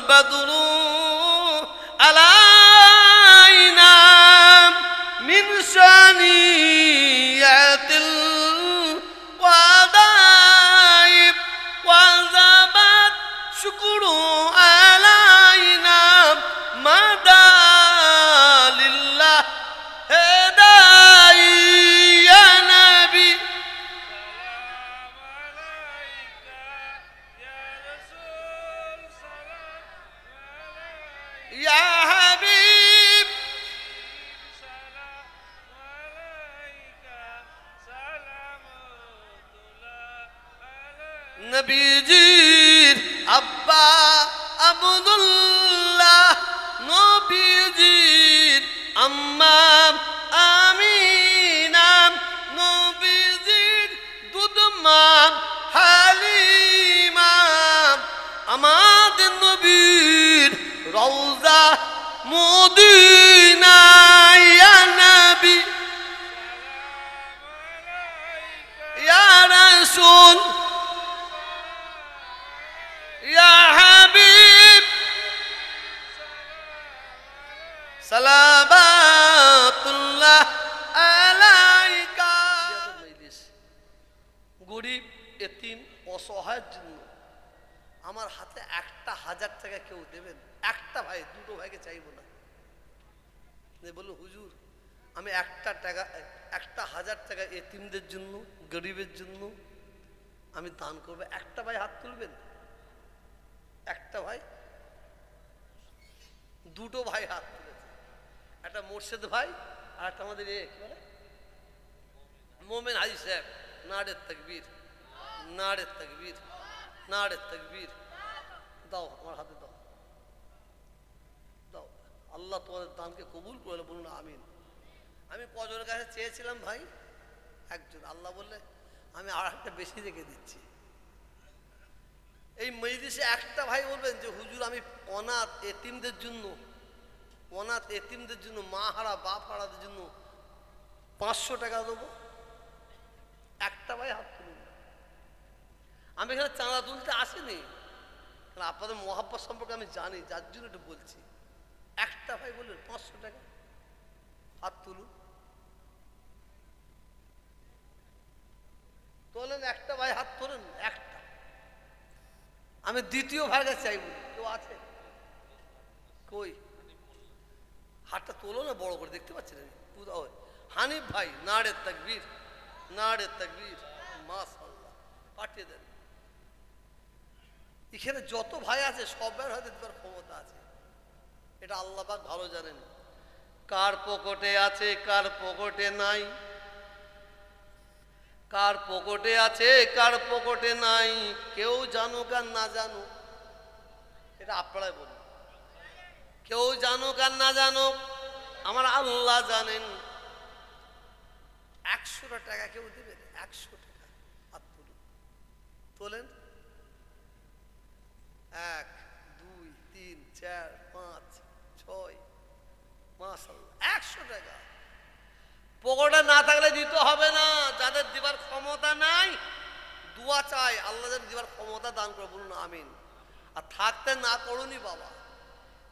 বাদরু আলাইনা মিন সানিয়াতিল ওয়াদাইব ওয়াজাবাত শুকরু আলাইনা মাদালিল্লাহ হেদাই ইয়া নবী ইয়া হাবিব নবীজির আব্বা আব্দুল্লাহ নবীজির আম্মা আমিনা নবীজির দুধমা হালিমা আমাদের নবীর রওজা মদিনা ইয়া নবী ইয়া রাসূল ইয়া হাবিব সালাবাতুল্লাহ আলাইকা। গরিব এতিম অসহায়ের জন্য আমার হাতে 1,000 টাকা কেউ দেবেন? একটা ভাই, দুটো ভাইকে চাইবো না। বললো হুজুর আমি 1,000 টাকা এতিমদের জন্য গরিবের জন্য আমি দান করবো, একটা ভাই হাত তুলবেন? একটা ভাই, দুটো ভাই হাত তুলেছে, একটা মোর্শেদ ভাই আর একটা আমাদের কি বলে মোমেন হাজি সাহেব। নারে তাকবীর, নারে তাকবীর, নারে তাকবীর। দাও আমার হাতে দাও, দাও। আল্লাহ তোমাদের দানকে কবুল করে, বলুন আমিন। আমি কজনের কাছে চেয়েছিলাম ভাই, একজন। আল্লাহ বললে আমি আর একটা বেশি রেখে দিচ্ছি। এই মজলিসে একটা ভাই বলবেন যে হুজুর আমি অনাথ এতিমদের জন্য, অনাথ এতিমদের জন্য, মা হারা বাপ হারাদের জন্য 500 টাকা দেবো? একটা ভাই হাত তুলুন। আমি এখানে চাঁদা তুলতে আসিনি, কারণ আপনাদের মহাব্বত সম্পর্কে আমি জানি, যার জন্য একটু বলছি। একটা ভাই বললেন 500 টাকা, হাত তুলুন। তোলেন, একটা ভাই হাত তোলেন, একটা। আমি দ্বিতীয় ভাইয়ের কাছে চাইব, কেউ আছে? কই হাতটা তোলো না, বড় করে দেখতে পাচ্ছি না। হানিফ ভাই, নারে তাকবীর, নারে তাকবীর, মাশাআল্লাহ, পাঠিয়ে দেন। এখানে যত ভাই আছে সবার হয়তো দেবার ক্ষমতা আছে, এটা আল্লাহ পাক ভালো জানেন। কার পকেটে আছে কার পকেটে নাই, কার পকেটে আছে কার পকেটে নাই, কেউ জানুক আর না জানুক, এটা আপনারাই বলুন। কেউ জানুক আর না জানুক, আমার আল্লাহ জানেন। 100 টাকা কেউ দেবেন? 100 টাকা হাত তুলুন, তোলেন। 1 2 3 4 5 6, মাশাআল্লাহ, 100 টাকা। পকেটে না থাকলে দিতে হবে না। যাদের দিবার ক্ষমতা নাই, দোয়া চাই আল্লাহ যেন দিবার ক্ষমতা দান করে, বলুন আমিন। আর থাকতে না করুনই বাবা,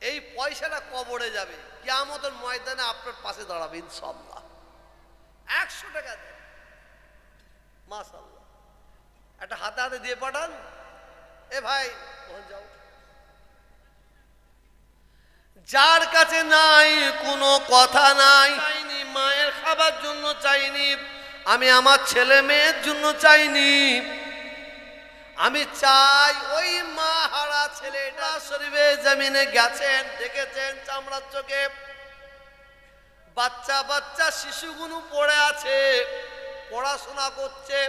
এই পয়সাটা কবরে যাবে, কিয়ামতের ময়দানে আপনার পাশে দাঁড়াবে ইনশাআল্লাহ। 100 টাকা দেন, মাশাআল্লাহ। একটা হাতে হাতে দিয়ে পাঠান। এ ভাই যাও, যার কাছে নাই কোনো কথা নাই, চাইনি মায়ের খাবার জন্য, চাইনি আমি আমার ছেলে মেয়ের জন্য, চাইনি আমি চাই ওই মা হারা ছেলেটা শরীফে জমিনে গেছেন, দেখেছেন চামড়ার চোখে, বাচ্চা বাচ্চা শিশুগুলো পড়ে আছে, পড়াশোনা করছে।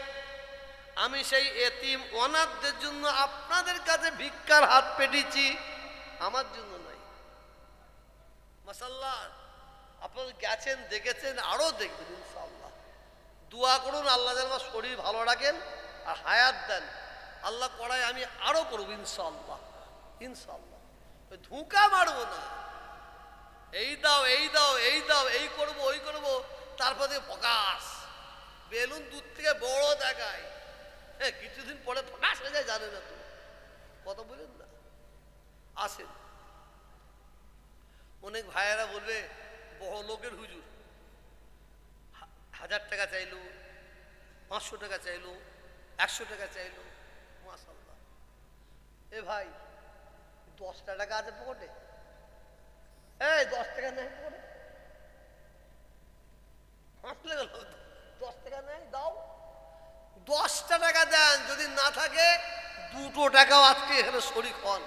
আমি সেই এতিম অনাথদের জন্য আপনাদের কাছে ভিক্ষার হাত পেতেছি, আমার জন্য নয়। মাশাআল্লাহ, আপনারা গেছেন, দেখেছেন, আরো দেখবেন ইনশাআল্লাহ। দোয়া করুন আল্লাহ যেন আমার শরীর ভালো রাখেন আর হায়াত দেন। আল্লাহ করায় আমি আরো করবো ইনশাআল্লাহ, ইনশাআল্লাহ। ওই ধোঁকা মারবো না, এই দাও এই দাও এই দাও, এই করবো ওই করবো, তারপরে প্রকাশ বেলুন দূর থেকে বড় দেখায়, হ্যাঁ কিছুদিন পরে প্রকাশ হয়ে যায়, জানে না তো, কথা বলেন না। আসেন। অনেক ভাইয়েরা বলবে বড় লোকের হুজুর, 1000 টাকা চাইলো, 500 টাকা চাইলো, 100 টাকা চাইলো। মাশাআল্লাহ। এ ভাই 10 টাকা আছে পকেটে? এই 10 টাকা নেই পকেটে? হাসলে গেল, 10 টাকা নেই, দাও। 10টা টাকা দেন, যদি না থাকে 2টো টাকাও আজকে এখানে শরীক হন।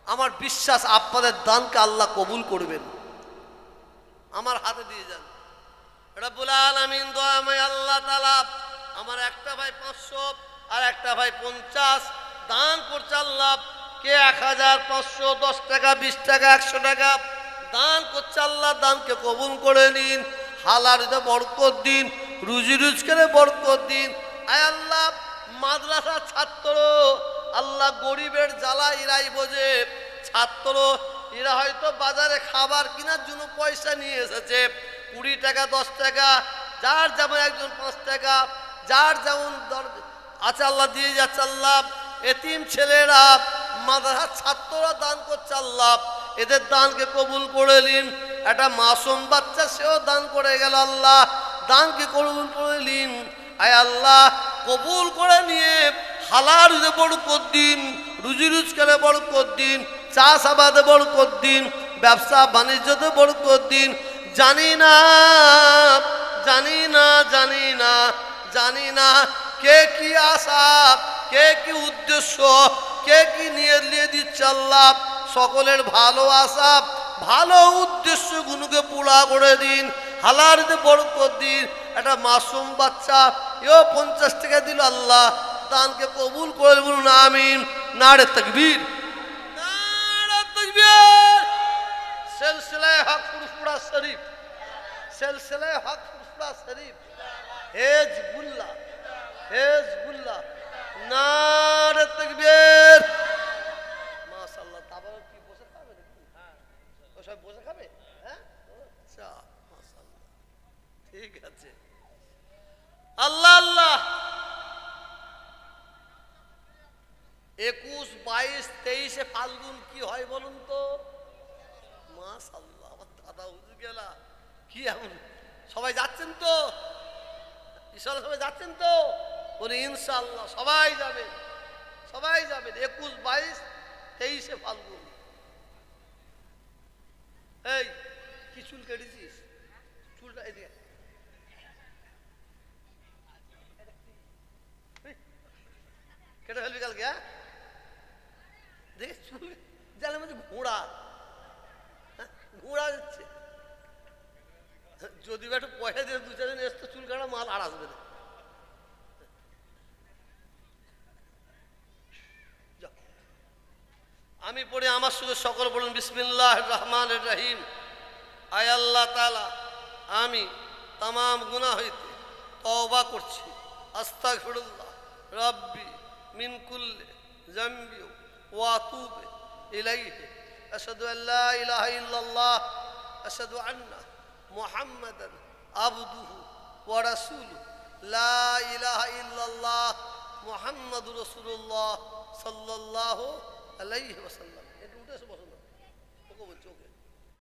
আমার বিশ্বাস আপনাদের দানকে আল্লাহ কবুল করবেন। আমার হাতে দিয়ে যান। রব্বুল আলামিন দয়াময় আল্লাহ তাআলা আমার একটা ভাই 500 আর একটা ভাই 50 দান করছে। আল্লাহ কে 1500, 10 টাকা, 20 টাকা, 100 টাকা দান করছে। আল্লাহ দানকে কবুল করে নিন, হালালিতে বরকত দিন, রুজি রোজগারে বরকত দিন। আয় আল্লাহ, মাদ্রাসার ছাত্র আল্লাহ গরিবের জ্বালা এরাই বোঝে। ছাত্র এরা হয়তো বাজারে খাবার কেনার জন্য পয়সা নিয়ে এসেছে, 20 টাকা, 10 টাকা, যার যেমন, একজন 5 টাকা, যার যেমন আছে আল্লাহ দিয়ে যাচ্ছে। আল্লাহ এতিম ছেলেরা, মাদ্রাসার ছাত্ররা দান করছে। আল্লাহ এদের দানকে কবুল করে নিন। একটা মাসুম বাচ্চা সেও দান করে গেল। আল্লাহ দানকে কবুল করে নিন। আয় আল্লাহ কবুল করে নিয়ে হালাল বরকত দিন, রুজি রোজগারে বরকত দিন, চাষাবাদে বরকত দিন, ব্যবসা বাণিজ্যতে বরকত দিন। জানি না জানি না জানি না জানি না কে কি আশা, কে কি উদ্দেশ্য, কে কি নিয়ে দিচ্ছে। আল্লাহ সকলের ভালো আশা, ভালো উদ্দেশ্যগুলোকে পুরা করে দিন, হালালিতে বরকত দিন। একটা মাসুম বাচ্চা এও 50 টাকা দিল। আল্লাহ দানকে কবুল করে বলুন আমিন। নারে তাকবীর, নারে তাকবীর। সিলসিলায়ে হক ফুরফুরা শরীফ, সিলসিলায়ে হক ফুরফুরা শরীফ, হিজবুল্লাহ, হিজবুল্লাহ, নারে তাকবীর। মাশাআল্লাহ। তারপরে কি বসে খাবে নাকি? হ্যাঁ, ও সব বসে খাবে। হ্যাঁ, আচ্ছা, মাশাআল্লাহ, ঠিক আছে। আল্লাহ আল্লাহ। 21, 22, 23 ফাল্গুন কি হয় বলুন তো? মাশাআল্লাহ, আমার দাদা হুজুর গেলা কি এমন, সবাই যাচ্ছেন তো? ইনশাআল্লাহ সবাই যাচ্ছেন তো? বলি ইনশাআল্লাহ সবাই যাবেন, সবাই যাবেন। 21, 22, 23 ফাল্গুন। এই কি চুল কেটেছিস? চুলটা এদিকে কেটে ফেলবি কালকে? হ্যাঁ, দেখে চুল জানে মধ্যে ঘোড়া, ঘোড়া যাচ্ছে। যদি একটু পয়সা দিয়ে 2-4 দিন এসতো চুল কাটা মাল আর আসবে না। আমি পড়ি, আমার সঙ্গে সকল বলুন বিসমিল্লাহির রহমানির রহিম। আয় আল্লাহ তাআলা, আমি তামাম গুনাহ হইতে তওবা করছি। আস্তাগফিরুল্লাহ রাব্বি মিন কুল্লি যামবি ওয়া আতুবু ইলাইহি। আশহাদু আল্লা ইলাহা ইল্লাল্লাহ, আশহাদু আন্না মুহাম্মাদান আবদুহু ওয়া রাসূলুহু। লা ইলাহা ইল্লাল্লাহ মুহাম্মাদুর রাসূলুল্লাহ সাল্লাল্লাহু আলাইহি ওয়াসাল্লাম। একটু উঠে এসে বসো না, ওকে বলছি, ওকে।